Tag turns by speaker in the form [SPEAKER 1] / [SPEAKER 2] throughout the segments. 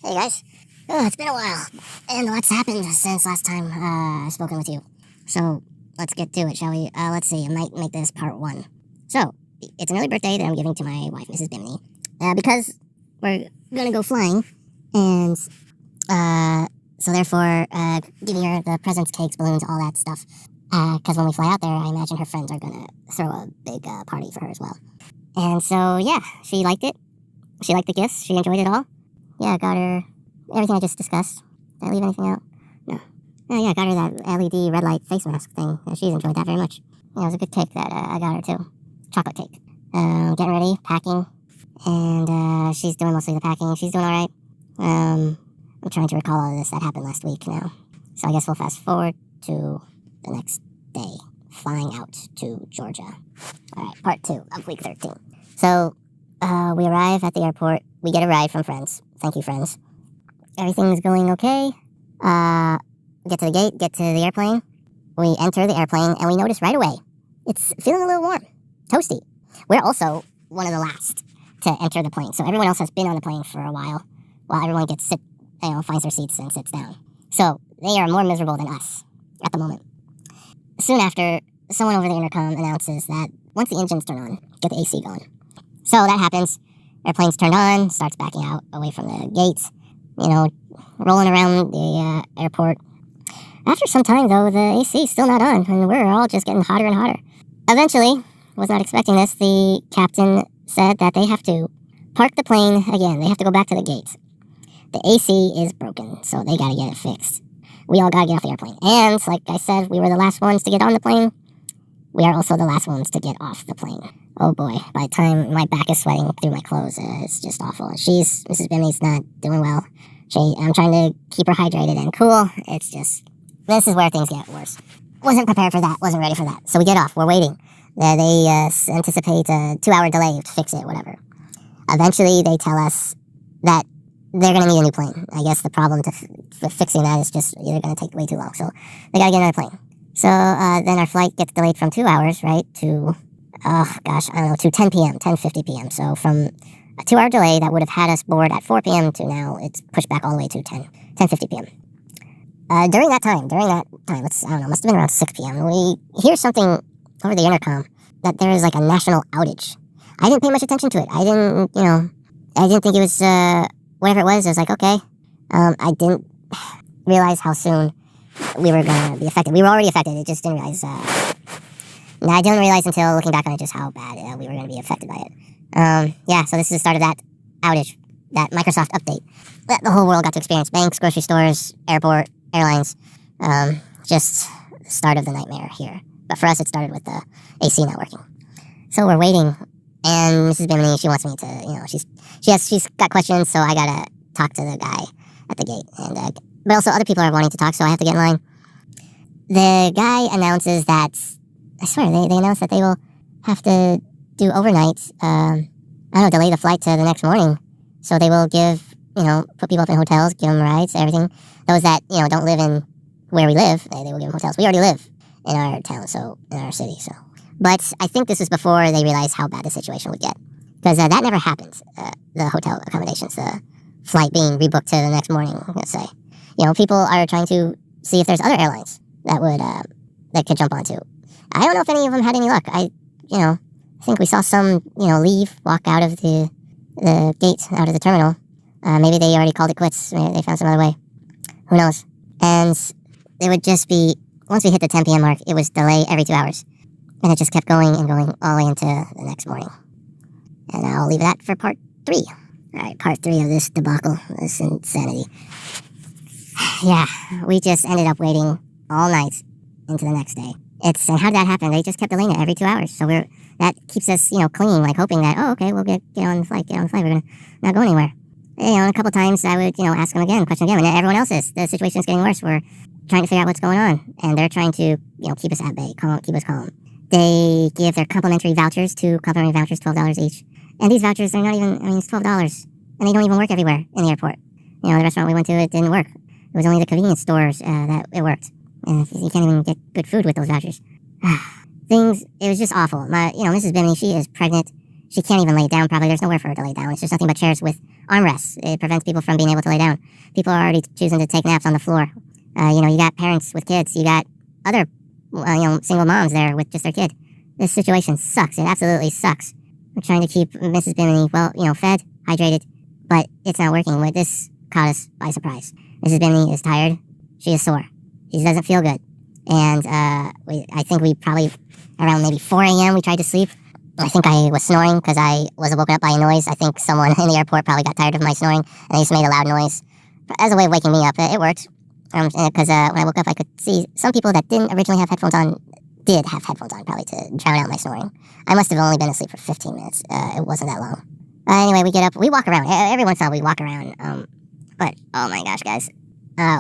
[SPEAKER 1] Hey guys. Oh, it's been a while, and lots happened since last time I've spoken with you. So, let's get to it, shall we? Let's see, I might make this part 1. So, it's an early birthday that I'm giving to my wife, Mrs. Bimini, because we're gonna go flying, and, so therefore, giving her the presents, cakes, balloons, all that stuff. Because when we fly out there, I imagine her friends are gonna throw a big party for her as well. And so, yeah, she liked it. She liked the gifts. She enjoyed it all. Yeah, got her everything I just discussed. Did I leave anything out? No. Oh, yeah, got her that LED red light face mask thing. She's enjoyed that very much. Yeah, it was a good cake that I got her, too. Chocolate cake. Getting ready, packing. And she's doing mostly the packing. She's doing all right. I'm trying to recall all of this that happened last week now. So I guess we'll fast forward to the next day, flying out to Georgia. All right, part 2 of week 13. So we arrive at the airport. We get a ride from friends. Thank you, friends. Everything's going okay. Get to the gate, get to the airplane. We enter the airplane, and we notice right away, it's feeling a little warm, toasty. We're also one of the last to enter the plane, so everyone else has been on the plane for a while everyone finds their seats and sits down. So they are more miserable than us at the moment. Soon after, someone over the intercom announces that once the engines turn on, get the AC going. So that happens. Airplane's turned on, starts backing out away from the gates, rolling around the airport. After some time, though, the AC is still not on, and we're all just getting hotter and hotter. Eventually, was not expecting this, the captain said that they have to park the plane again. They have to go back to the gates. The AC is broken, so they gotta get it fixed. We all gotta get off the airplane. And, like I said, we were the last ones to get on the plane. We are also the last ones to get off the plane. Oh boy, by the time my back is sweating through my clothes, it's just awful. Mrs. Bimini's not doing well. I'm trying to keep her hydrated and cool. It's just, this is where things get worse. Wasn't prepared for that, wasn't ready for that. So we get off, we're waiting. They anticipate a 2-hour delay to fix it, whatever. Eventually, they tell us that they're going to need a new plane. I guess the problem for fixing that is just either going to take way too long. So they got to get another plane. So then our flight gets delayed from 2 hours, right, to, to 10 p.m., 10:50 p.m. So from a 2-hour delay that would have had us board at 4 p.m. to now it's pushed back all the way to 10:50 p.m. During that time, must have been around 6 p.m., we hear something over the intercom that there is like a national outage. I didn't pay much attention to it. I didn't think it was, whatever it was like, okay. I didn't realize how soon we were going to be affected. We were already affected. I just didn't realize, I didn't realize until looking back on it just how bad we were going to be affected by it. So this is the start of that outage, that Microsoft update that the whole world got to experience. Banks, grocery stores, airport, airlines, just the start of the nightmare here. But for us, it started with the AC not working. So we're waiting, and Mrs. Bimini, she wants me to, she's got questions, so I gotta talk to the guy at the gate. And but also other people are wanting to talk, so I have to get in line. The guy announces that, I swear, they announced that they will have to do overnight, delay the flight to the next morning. So they will give, put people up in hotels, give them rides, everything. Those that, don't live in where we live, they will give them hotels. We already live in our town, in our city, so. But I think this is before they realized how bad the situation would get. Because that never happened, the hotel accommodations, the flight being rebooked to the next morning, let's say. People are trying to see if there's other airlines that could jump onto. I don't know if any of them had any luck. I think we saw some, walk out of the gate, out of the terminal. Maybe they already called it quits. Maybe they found some other way. Who knows? And it would just be, once we hit the 10 p.m. mark, it was delay every 2 hours. And it just kept going and going all the way into the next morning. And I'll leave that for part 3. All right, part 3 of this debacle, this insanity. Yeah, we just ended up waiting all night into the next day. And how did that happen? They just kept delaying it every 2 hours. So that keeps us, clinging, like hoping that, we'll get on the flight. We're going to not go anywhere. A couple times I would, ask them again, question again. And everyone else is. The situation's getting worse. We're trying to figure out what's going on. And they're trying to, keep us at bay, keep us calm. They give their complimentary vouchers, $12 each. And these vouchers, they're not even, it's $12. And they don't even work everywhere in the airport. The restaurant we went to, it didn't work. It was only the convenience stores that it worked. And you can't even get good food with those vouchers. It was just awful. Mrs. Bimini, she is pregnant. She can't even lay down, probably. There's nowhere for her to lay down. It's just nothing but chairs with armrests. It prevents people from being able to lay down. People are already choosing to take naps on the floor. You got parents with kids. You got other, single moms there with just their kid. This situation sucks. It absolutely sucks. We're trying to keep Mrs. Bimini, fed, hydrated, but it's not working. This caught us by surprise. Mrs. Bimini is tired. She is sore. She doesn't feel good. And I think we probably, around maybe 4 a.m., we tried to sleep. I think I was snoring because I was woken up by a noise. I think someone in the airport probably got tired of my snoring, and they just made a loud noise as a way of waking me up. It worked. Because when I woke up, I could see some people that didn't originally have headphones on did have headphones on, probably to drown out my snoring. I must have only been asleep for 15 minutes. It wasn't that long. Anyway, we get up. We walk around. Every once in a while, we walk around. But, oh my gosh, guys.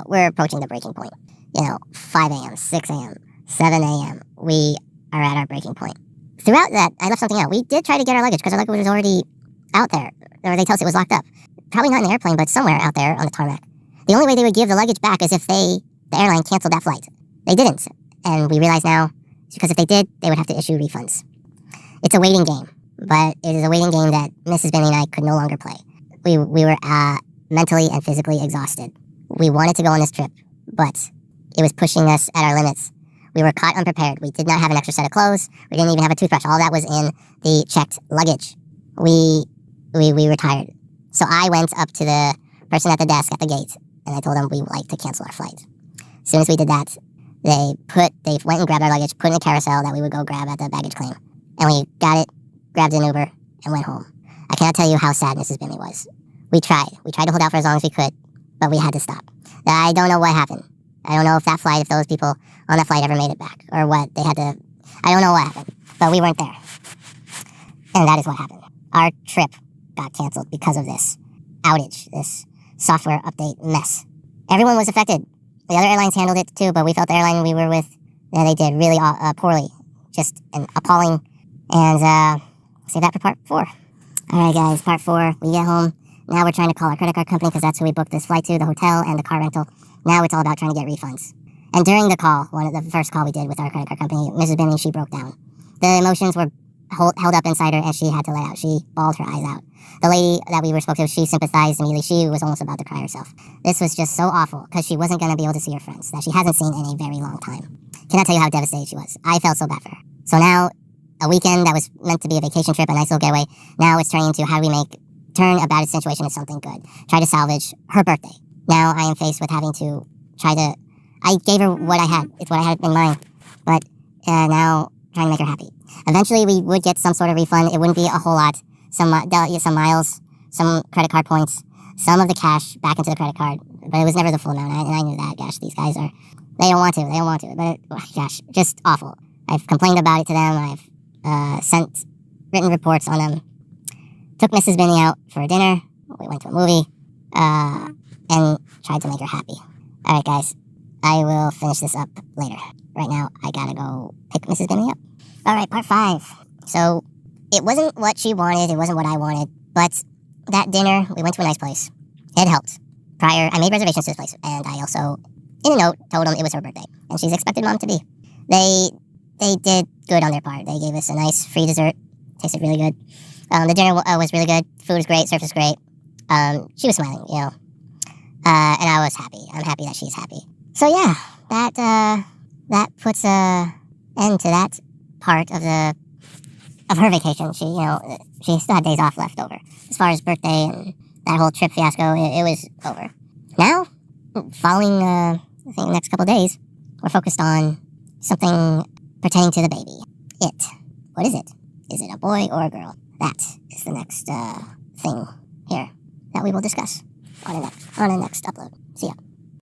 [SPEAKER 1] We're approaching the breaking point. 5 a.m., 6 a.m., 7 a.m. We are at our breaking point. Throughout that, I left something out. We did try to get our luggage because our luggage was already out there. Or they tell us it was locked up. Probably not in the airplane, but somewhere out there on the tarmac. The only way they would give the luggage back is if the airline canceled that flight. They didn't. And we realize now, because if they did, they would have to issue refunds. It's a waiting game, but it is a waiting game that Mrs. Bimini and I could no longer play. We were mentally and physically exhausted. We wanted to go on this trip, but it was pushing us at our limits. We were caught unprepared. We did not have an extra set of clothes. We didn't even have a toothbrush. All that was in the checked luggage. We were tired. So I went up to the person at the desk at the gate, and I told them we would like to cancel our flight. As soon as we did that, they went and grabbed our luggage, put in a carousel that we would go grab at the baggage claim. And we got it, grabbed an Uber, and went home. I cannot tell you how sad Mrs. Bimini was. We tried. We tried to hold out for as long as we could, but we had to stop. I don't know what happened. I don't know if those people on that flight ever made it back, or what. I don't know what happened, but we weren't there. And that is what happened. Our trip got canceled because of this outage, this software update mess. Everyone was affected. The other airlines handled it too, but we felt the airline we were with, they did really poorly. Just appalling. And save that for part 4. All right, guys, part 4. We get home. Now we're trying to call our credit card company because that's who we booked this flight to, the hotel and the car rental. Now it's all about trying to get refunds. And during the call, the first call we did with our credit card company, Mrs. Bimini, she broke down. The emotions were held up inside her, and she had to let out. She bawled her eyes out. The lady that we were spoke to, she sympathized immediately. She was almost about to cry herself. This was just so awful because she wasn't going to be able to see her friends that she hasn't seen in a very long time. Cannot tell you how devastated she was. I felt so bad for her. So now, a weekend that was meant to be a vacation trip, a nice little getaway, now it's turning into how do we turn a bad situation into something good. Try to salvage her birthday. Now I am faced with having to I gave her what I had. It's what I had in mind. But now trying to make her happy. Eventually we would get some sort of refund. It wouldn't be a whole lot. Some miles, some credit card points, some of the cash back into the credit card. But it was never the full amount. And I knew that. Gosh, these guys they don't want to. But gosh, just awful. I've complained about it to them. I've sent written reports on them. Took Mrs. Bimini out for a dinner. We went to a movie. And tried to make her happy. All right, guys. I will finish this up later. Right now, I gotta go pick Mrs. Bimini up. All right, part 5. So, it wasn't what she wanted. It wasn't what I wanted. But that dinner, we went to a nice place. It helped. I made reservations to this place. And I also, in a note, told them it was her birthday. And she's expected Mom to be. They did good on their part. They gave us a nice free dessert. Tasted really good. The dinner was really good. Food was great. Service was great. She was smiling, and I was happy. I'm happy that she's happy. So yeah, that puts an end to that part of her vacation. She still had days off left over. As far as birthday and that whole trip fiasco, it was over. Now, following I think the next couple of days, we're focused on something pertaining to the baby. It. What is it? Is it a boy or a girl? That is the next thing here that we will discuss on the next upload. See ya.